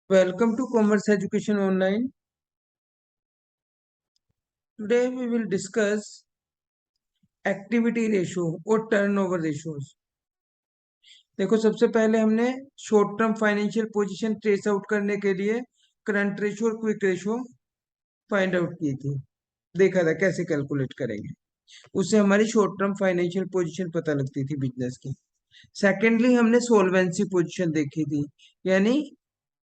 Welcome to Commerce Education Online. Today we will discuss activity ratio और turnover ratios. देखो, सबसे पहले हमने short term financial position trace out करने के लिए करंट रेशो और क्विक रेशो फाइंड आउट की थी। देखा था कैसे कैलकुलेट करेंगे, उससे हमारी शॉर्ट टर्म फाइनेंशियल पोजीशन पता लगती थी बिजनेस की। सेकेंडली हमने सोल्वेंसी पोजीशन देखी थी, यानी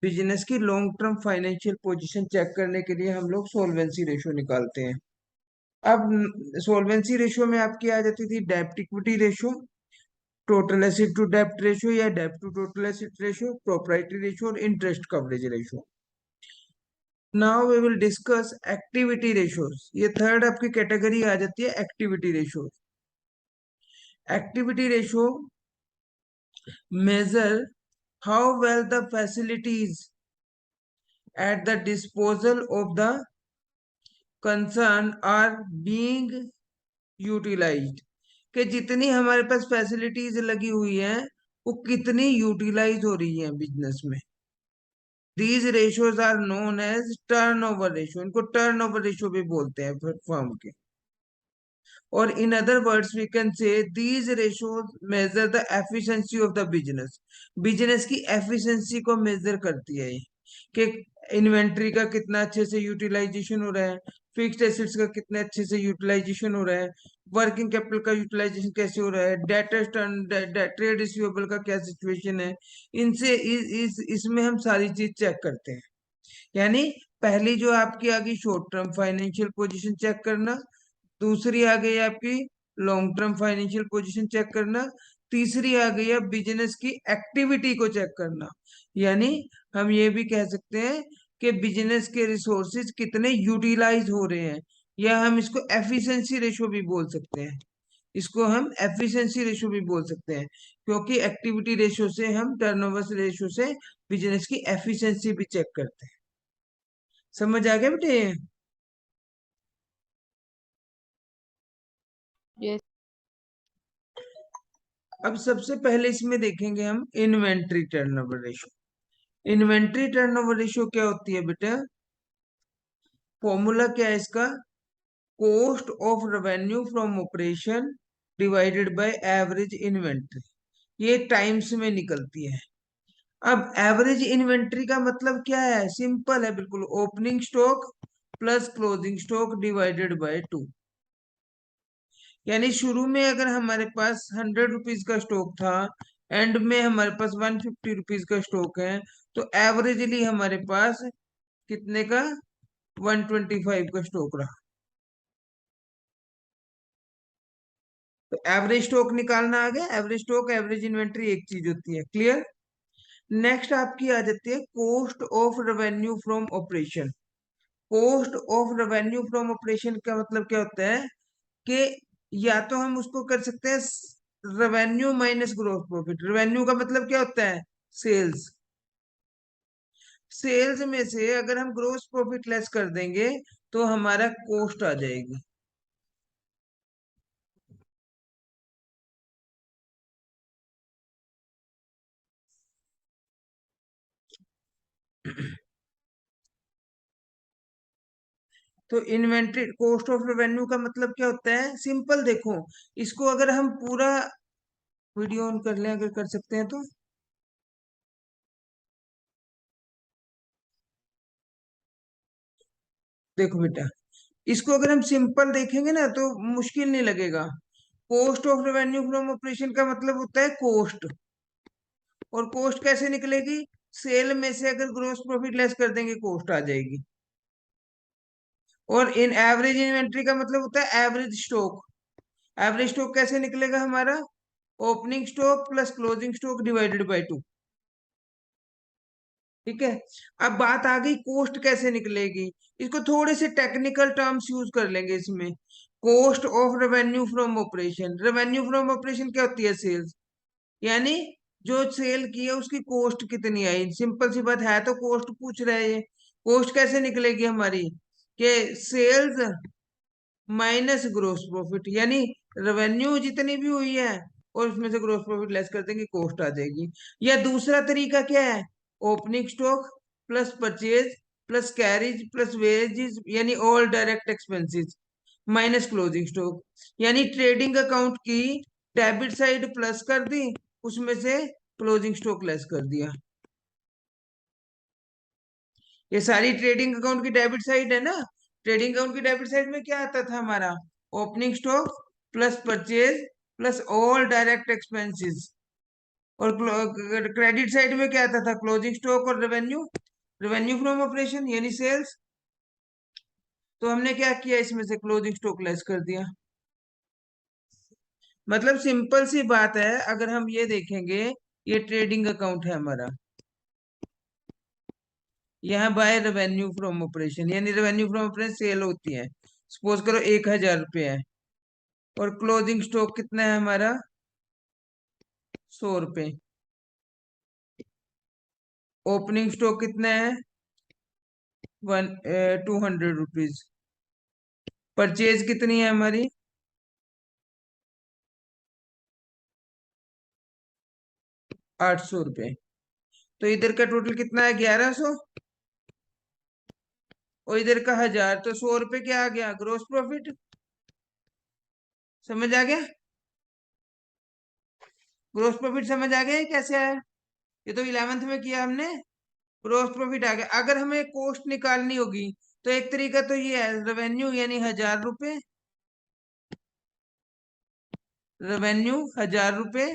बिजनेस की long term financial position check करने के लिए हम लोग सोल्वेंसी रेशो निकालते हैं। अब सोल्वेंसी रेशियो में आपकी आ जाती थी डेब्ट equity ratio, total asset to डेब्ट रेशियो या डेब्ट to total asset ratio, proprietary ratio और interest coverage ratio. Now we will discuss activity ratios. ये थर्ड आपकी कैटेगरी आ जाती है activity ratio. Activity ratio major how well the facilities at the disposal of the concern are being utilized, कि जितनी हमारे पास facilities लगी हुई हैं वो कितनी यूटिलाइज हो रही हैं बिजनेस में। These ratios are known as turnover ratio, इनको टर्नओवर रेशियो भी बोलते हैं फर्म के। और in other words we can say these ratios measure the efficiency of the business. Business की एफिशिएंसी को मेजर करती है ये, कि इन्वेंट्री का कितना अच्छे से यूटिलाइजेशन हो रहा है, फिक्स्ड एसेट्स का कितने अच्छे से यूटिलाइजेशन हो रहा है, वर्किंग कैपिटल का यूटिलाइजेशन कैसे हो रहा है, डेटर्स टर्न ट्रेड रिसीवेबल का क्या सिचुएशन है। इनसे इसमें हम सारी चीज चेक करते हैं। यानी पहली जो आपकी आ गई short term financial position check करना, दूसरी आ गई आपकी long term financial position check करना, तीसरी आ गई अब बिजनेस की एक्टिविटी को चेक करना। यानी हम ये भी कह सकते हैं कि बिजनेस के रिसोर्सेज कितने यूटिलाइज हो रहे हैं, या हम इसको एफिशिएंसी रेशो भी बोल सकते हैं। इसको हम एफिशिएंसी रेशो भी बोल सकते हैं, क्योंकि एक्टिविटी रेशो से हम टर्नओवर रेशो से बिजनेस की एफिशिएंसी भी चेक करते हैं। समझ आ गया बेटे? यस। अब सबसे पहले इसमें देखेंगे हम inventory turnover ratio. Inventory turnover ratio क्या होती है बेटा? फॉर्मूला क्या है इसका? Cost of revenue from operation divided by average inventory. ये टाइम्स में निकलती है। अब एवरेज इन्वेंट्री का मतलब क्या है? सिंपल है बिल्कुल, opening stock plus closing stock divided by 2। यानी शुरू में अगर हमारे पास 100 रुपीज का स्टॉक था, एंड में हमारे पास 150 रुपीज का स्टॉक है, तो एवरेजली हमारे पास कितने का? 125 का स्टॉक रहा। तो एवरेज स्टॉक निकालना आ गया। एवरेज स्टॉक एवरेज इन्वेंट्री एक चीज होती है। क्लियर? नेक्स्ट आपकी आ जाती है cost of revenue from operation. Cost of revenue from operation का मतलब क्या होता है? कि या तो हम उसको कर सकते हैं revenue minus gross profit. Revenue का मतलब क्या होता है? सेल्स। सेल्स में से अगर हम ग्रोस प्रॉफिट लेस कर देंगे तो हमारा कॉस्ट आ जाएगी। तो इन्वेंट्री कॉस्ट ऑफ रेवेन्यू का मतलब क्या होता है? सिंपल देखो, इसको अगर हम पूरा वीडियो ऑन कर लें, अगर कर सकते हैं तो। देखो बेटा, इसको अगर हम सिंपल देखेंगे ना तो मुश्किल नहीं लगेगा। Cost of revenue from operation का मतलब होता है कॉस्ट। और कॉस्ट कैसे निकलेगी? सेल में से अगर ग्रोस प्रॉफिट लेस कर देंगे कॉस्ट आ जाएगी। और इन एवरेज इन्वेंट्री का मतलब होता है एवरेज स्टॉक। एवरेज स्टॉक कैसे निकलेगा हमारा? Opening stock plus closing stock divided by 2। ठीक है। अब बात आ गई कॉस्ट कैसे निकलेगी। इसको थोड़े से टेक्निकल टर्म्स यूज कर लेंगे इसमें। Cost of revenue from operation. Revenue from operation क्या होती है? सेल्स। यानी जो सेल की है उसकी कॉस्ट कितनी आई। सिंपल सी बात है, तो कॉस्ट पूछ रहे हैं। कॉस्ट कैसे निकलेगी हमारी? कि सेल्स माइनस ग्रोस प्रॉफिट। यानी रेवेन्यू जितनी भी हुई है और उसमें से ग्रोस प्रॉफिट लेस कर देंगे, कॉस्ट आ जाएगी। या दूसरा तरीका क्या है? Opening stock plus purchase plus carriage plus wages यानी all direct expenses minus closing stock, यानी ट्रेडिंग अकाउंट की डेबिट साइड प्लस कर दी, उसमें से क्लोजिंग स्टॉक लेस कर दिया। ये सारी ट्रेडिंग अकाउंट की डेबिट साइड है ना। ट्रेडिंग अकाउंट की डेबिट साइड में क्या आता था हमारा, opening stock plus purchase plus all direct expenses, और क्रेडिट साइड में क्या आता था, क्लोजिंग स्टॉक और रेवेन्यू, रेवेन्यू फ्रॉम ऑपरेशन यानी सेल्स। तो हमने क्या किया, इसमें से क्लोजिंग स्टॉक लेस कर दिया। मतलब सिंपल सी बात है, अगर हम ये देखेंगे, ये ट्रेडिंग अकाउंट है हमारा, यहाँ बाय रेवेन्यू फ्रॉम ऑपरेशन, यानी रेवेन्यू फ्रॉम ऑपरेशन सेल होती है, सपोज करो 1,000 रुपये है, और क्लोजिंग स्टॉक कितना है हमारा, 100 रुपये। ओपनिंग स्टॉक कितना है, 200 रुपीज। परचेज कितनी है हमारी, 800 रुपये। तो इधर का टोटल कितना है, 1100, और इधर का 1000, तो 100 रुपये क्या आ गया, ग्रोस प्रॉफिट। समझ आ गया, ग्रोस प्रॉफिट समझ आ गया, ये कैसे आया, ये तो 11th में किया हमने। ग्रोस प्रॉफिट आ गया। अगर हमें कॉस्ट निकालनी होगी, तो एक तरीका तो ये है, रेवेन्यू यानी 1000 रुपये, रेवेन्यू 1000 रुपये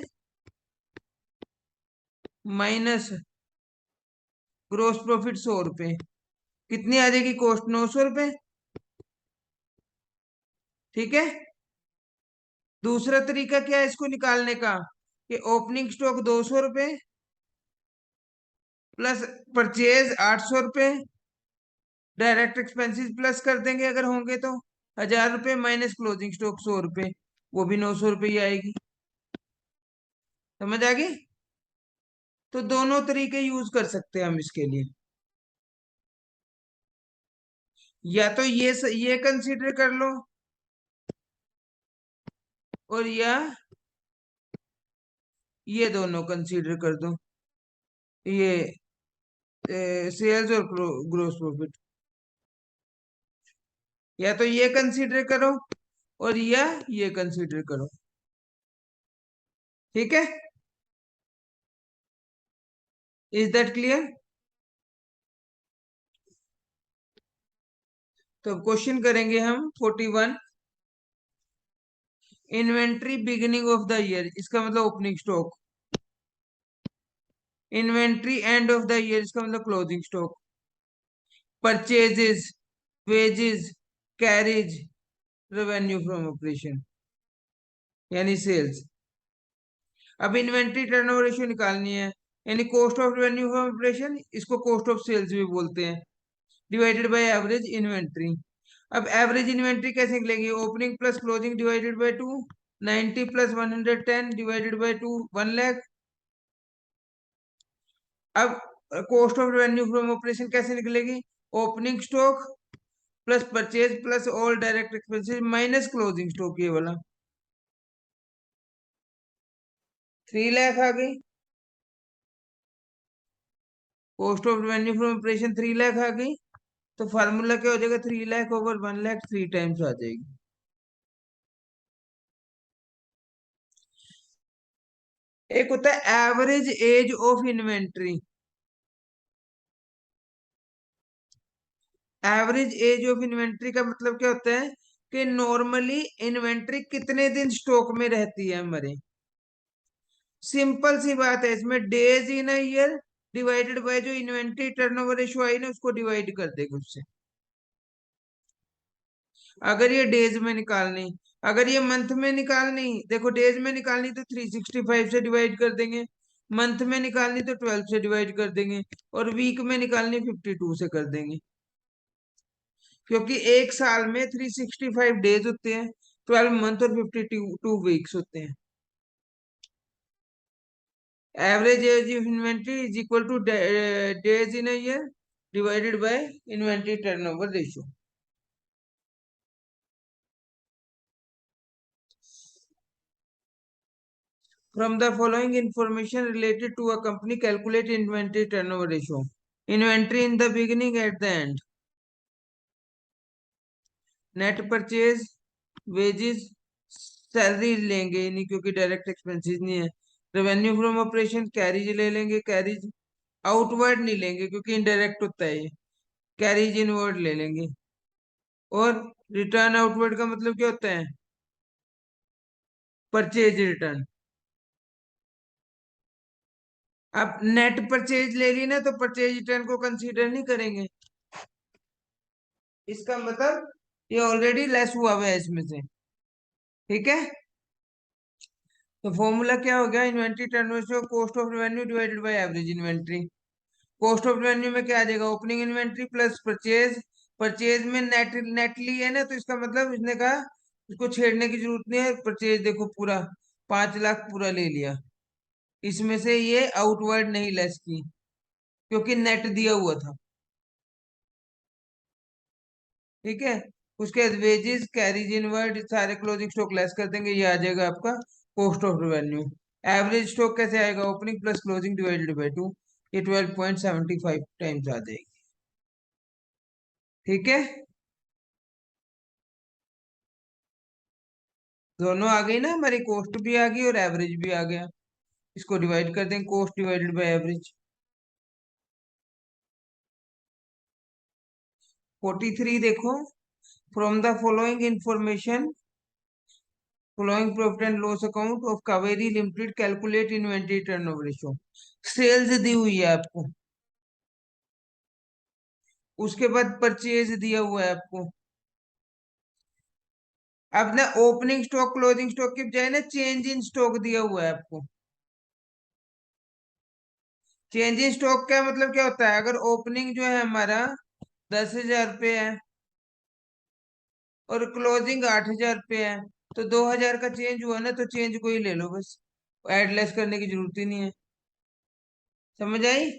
माइनस ग्रोस प्रॉफिट 100 रुपये, कितनी आ जाएगी कॉस्ट, 900 रुपये। ठीक है। दूसरा तरीका क्या है इसको निकालने का, कि ओपनिंग स्टॉक 200 रुपये प्लस परचेज 800 रुपये, डायरेक्ट एक्सपेंसेस प्लस कर देंगे अगर होंगे तो, 1000 रुपये माइनस क्लोजिंग स्टॉक 100 रुपये, वो भी 900 रुपये ही आएगी। समझ आ गई। तो दोनों तरीके यूज कर सकते हैं हम इसके लिए, या तो ये कंसीडर कर लो, और या ये दोनों कंसीडर कर दो, ये सेल्स और ग्रोस प्रॉफिट, या तो ये कंसीडर करो और या ये कंसीडर करो। ठीक है, इज दैट क्लियर। तो क्वेश्चन करेंगे हम 41, inventory beginning of the year, इसका मतलब opening stock, inventory end of the year, इसका मतलब closing stock, purchases, wages, carriage, revenue from operation यानी सेल्स। अब इन्वेंट्री टर्नओवर रेशियो निकालनी है, यानी cost of revenue from operation, इसको कॉस्ट ऑफ सेल्स भी बोलते हैं, डिवाइडेड बाय एवरेज इन्वेंट्री। अब एवरेज इन्वेंट्री कैसे निकलेगी, opening plus closing divided by 2, 90 plus 110 divided by 2, 1 lakh. अब cost of revenue from operation कैसे निकलेगी, opening stock plus purchase plus all direct expenses minus closing stock, ये वाला 3 लाख आ गई। Cost of revenue from operation 3 lakh आ गई। तो फार्मूला क्या हो जाएगा, 3 लाख ओवर 1 लाख, 3 टाइम्स आ जाएगी। एक होता है average age of inventory, average age of inventory का मतलब क्या होता है, कि नॉर्मली इन्वेंट्री कितने दिन स्टॉक में रहती है हमारे। सिंपल सी बात है, इसमें days in a year divided by जो इन्वेंट्री टर्नओवर रेशियो आई ना, उसको डिवाइड कर देगा उससे। अगर ये डेज में निकालनी, अगर ये मंथ में निकालनी, देखो डेज में निकालनी तो 365 से डिवाइड कर देंगे, मंथ में निकालनी तो 12 से डिवाइड कर देंगे, और वीक में निकालनी 52 से कर देंगे, क्योंकि एक साल में 365 डेज होते हैं, 12 मंथ और 52 वीक्स होते हैं। Average age of inventory is equal two days in a year divided by inventory turnover ratio. From the following information related to a company, calculate inventory turnover ratio. Inventory in the beginning at the end, net purchase, wages, salary लेंगे नहीं क्योंकि direct expenses नहीं है। Revenue from operation carries ले लेंगे, carries outward नहीं लेंगे क्योंकि इनडायरेक्ट होता है ये, कैरीज इनवर्ड ले लेंगे। और रिटर्न आउटवर्ड का मतलब क्या होता है? Purchase return. अब नेट परचेज ले ली ना तो परचेज रिटर्न को कंसीडर नहीं करेंगे, इसका मतलब ये ऑलरेडी लेस हुआ हुआ है इसमें से। ठीक है, तो फॉर्मूला क्या हो गया? Inventory turnover cost of revenue divided by average inventory. Cost of revenue में क्या आ जाएगा? Opening inventory plus purchase. Purchase में नेट नेट ली है ना, तो इसका मतलब इसने कहा इसको छेड़ने की जरूरत नहीं है, परचेज देखो पूरा 5 लाख पूरा ले लिया, इसमें से ये आउटवर्ड नहीं लेस की क्योंकि नेट दिया हुआ था। ठीक है, उसके बाद वेजेस, कैरीज इनवर्ड, सारे क्लोजिंग स्टॉक लेस कर देंगे, ये आ जाएगा आपका cost of revenue. Average stock कैसे आएगा? Opening plus closing divided by 2, ये 12.75 टाइम्स आ जाएगी। ठीक है, दोनों आ गई ना हमारी, कॉस्ट भी आ गई और एवरेज भी आ गया। इसको डिवाइड कर देंगे, कॉस्ट डिवाइडेड बाय एवरेज। 43 देखो, from the following information, following profit and loss account of Kaveri limited calculate inventory turnover ratio. Sales दी हुई है आपको, उसके बाद परचेज दिया हुआ है आपको। अब ना ओपनिंग स्टॉक क्लोजिंग स्टॉक की बजाय ना चेंज इन स्टॉक दिया हुआ है आपको। चेंज इन स्टॉक का मतलब क्या होता है? अगर ओपनिंग जो है हमारा 10,000 रुपये है और क्लोजिंग 8,000 रुपये है, तो 2,000 का चेंज हुआ ना, तो चेंज को ही ले लो बस, एड लेस करने की जरूरत ही नहीं है। समझ आई?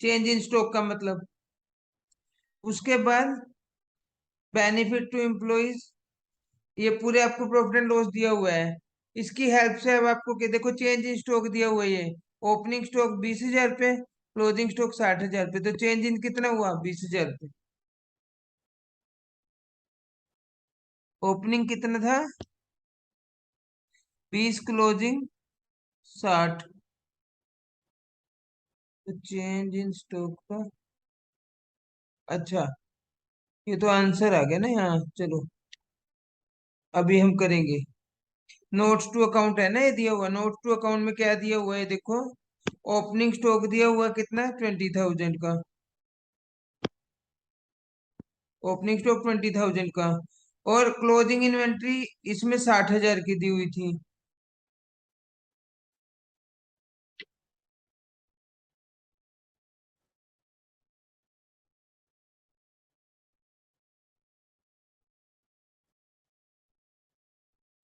चेंज इन स्टॉक का मतलब। उसके बाद बेनिफिट टू एम्प्लॉइज, ये पूरे आपको प्रॉफिट एंड लॉस दिया हुआ है, इसकी हेल्प से अब आपको क्या देखो, चेंज इन स्टॉक दिया हुआ है ये। ओपनिंग स्टॉक 20,000 रुपये, क्लोजिंग स्टॉक 60,000 रुपये, तो चेंज इन कितना हुआ? 20,000 रुपये। ओपनिंग कितना था? 20, क्लोजिंग 60, तो चेंज इन स्टॉक का, अच्छा ये तो आंसर आ गया ना यहाँ। चलो अभी हम करेंगे नोट्स टू अकाउंट, है ना ये दिया हुआ। नोट्स टू अकाउंट में क्या दिया हुआ है देखो, ओपनिंग स्टॉक दिया हुआ है कितना? 20,000 का, ओपनिंग स्टॉक 20,000 का, और क्लोजिंग इन्वेंट्री इसमें 60,000 की दी हुई थी।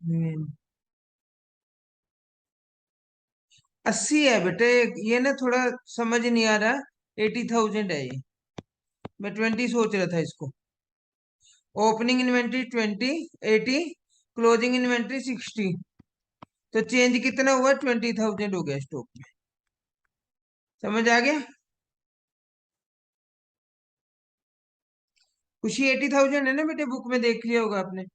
हम्म, 80 है बेटे, ये ना थोड़ा समझ नहीं आ रहा। 80,000 है ये, मैं 20 सोच रहा था इसको। ओपनिंग इन्वेंट्री 20, 80, क्लोजिंग इन्वेंट्री 60, तो चेंज कितना हुआ? 20,000 हो गया स्टॉक में। समझ आ गया? खुशी 80,000 है ना बेटे, बुक में देख लिया होगा आपने।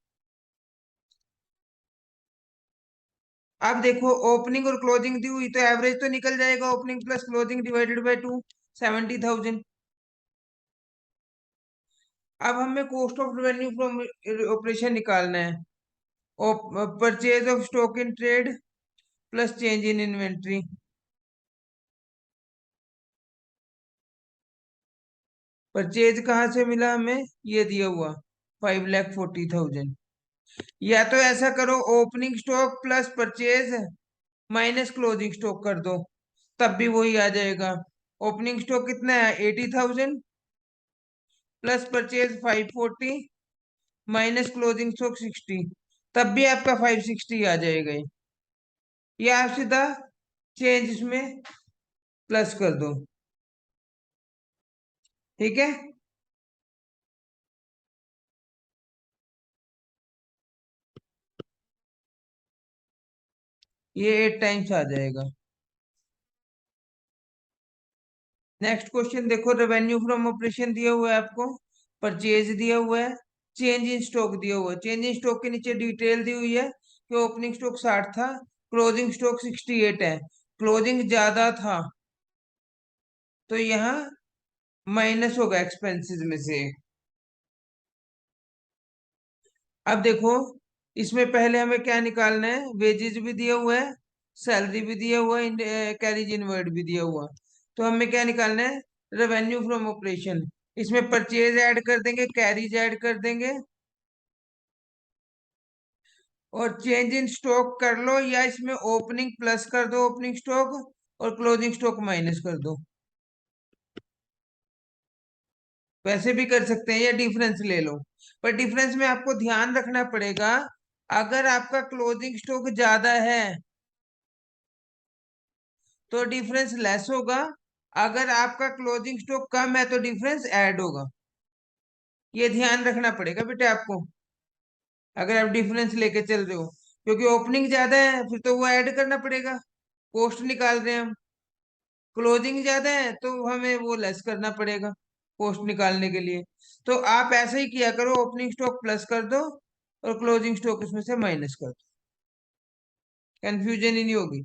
अब देखो ओपनिंग और क्लोजिंग दी हुई, तो एवरेज तो निकल जाएगा, opening plus closing divided by 2, 70,000। अब हमें cost of revenue from operation निकालना है। Purchase of stock in trade plus change in inventory. Purchase कहाँ से मिला हमें? ये दिया हुआ 5,40,000। या तो ऐसा करो, opening stock plus purchase minus closing stock कर दो, तब भी वही आ जाएगा। ओपनिंग स्टॉक कितना है? 80,000 plus purchase 540 minus closing stock 60, तब भी आपका 560 आ जाएगा ये। या आप सीधा चेंज इसमें प्लस कर दो। ठीक है, ये 8 टाइम्स आ जाएगा। नेक्स्ट क्वेश्चन देखो, रेवेन्यू फ्रॉम ऑपरेशन दिया हुआ है आपको, परचेज दिया हुआ है, चेंज इन स्टॉक दिया हुआ है। चेंज इन स्टॉक के नीचे डिटेल दी हुई है कि ओपनिंग स्टॉक 60 था, क्लोजिंग स्टॉक 68 है। क्लोजिंग ज्यादा था तो यहाँ माइनस होगा एक्सपेंसेस में से। अब देखो, इसमें पहले हमें क्या निकालना है, वेजेस भी दिया हुआ है, सैलरी भी दिया हुआ है, कैरिज इनवर्ड भी दिया हुआ है। तो हमें क्या निकालना है, रेवेन्यू फ्रॉम ऑपरेशन। इसमें परचेज ऐड कर देंगे, कैरिज ऐड कर देंगे, और चेंज इन स्टॉक कर लो, या इसमें ओपनिंग प्लस कर दो ओपनिंग स्टॉक, और क्लोजिंग स्टॉक माइनस कर दो। वैसे भी कर सकते हैं, या डिफरेंस ले लो। पर डिफरेंस में आपको ध्यान रखना पड़ेगा, अगर आपका क्लोजिंग स्टॉक ज्यादा है तो डिफरेंस लेस होगा, अगर आपका क्लोजिंग स्टॉक कम है तो डिफरेंस ऐड होगा। ये ध्यान रखना पड़ेगा बेटे आपको, अगर आप डिफरेंस लेके चल रहे हो, क्योंकि ओपनिंग ज्यादा है फिर तो वो ऐड करना पड़ेगा, कॉस्ट निकाल रहे हैं हम। क्लोजिंग ज्यादा है तो हमें वो लेस करना पड़ेगा कॉस्ट निकालने के लिए। तो आप ऐसा ही किया करो, ओपनिंग स्टॉक प्लस कर दो और क्लोजिंग स्टॉक उसमें से माइनस कर दो, कंफ्यूजन ही नहीं होगी।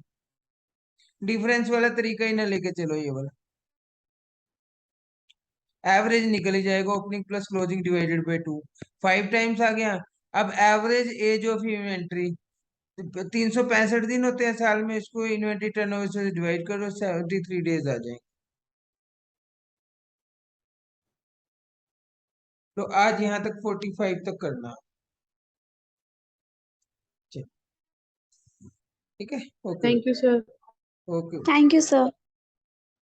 डिफरेंस वाला तरीका ही ना लेके चलो, ये वाला एवरेज निकल ही जाएगा, opening plus closing divided by 2, 5 times आ गया। अब एवरेज एज ऑफ इन्वेंट्री, 365 दिन होते हैं साल में, इसको इन्वेंट्री टर्नओवर से डिवाइड करो, 73 डेज आ जाएंगे। तो आज यहाँ तक 45 तक करना। ठीक है, okay thank you sir. Okay. Thank you sir.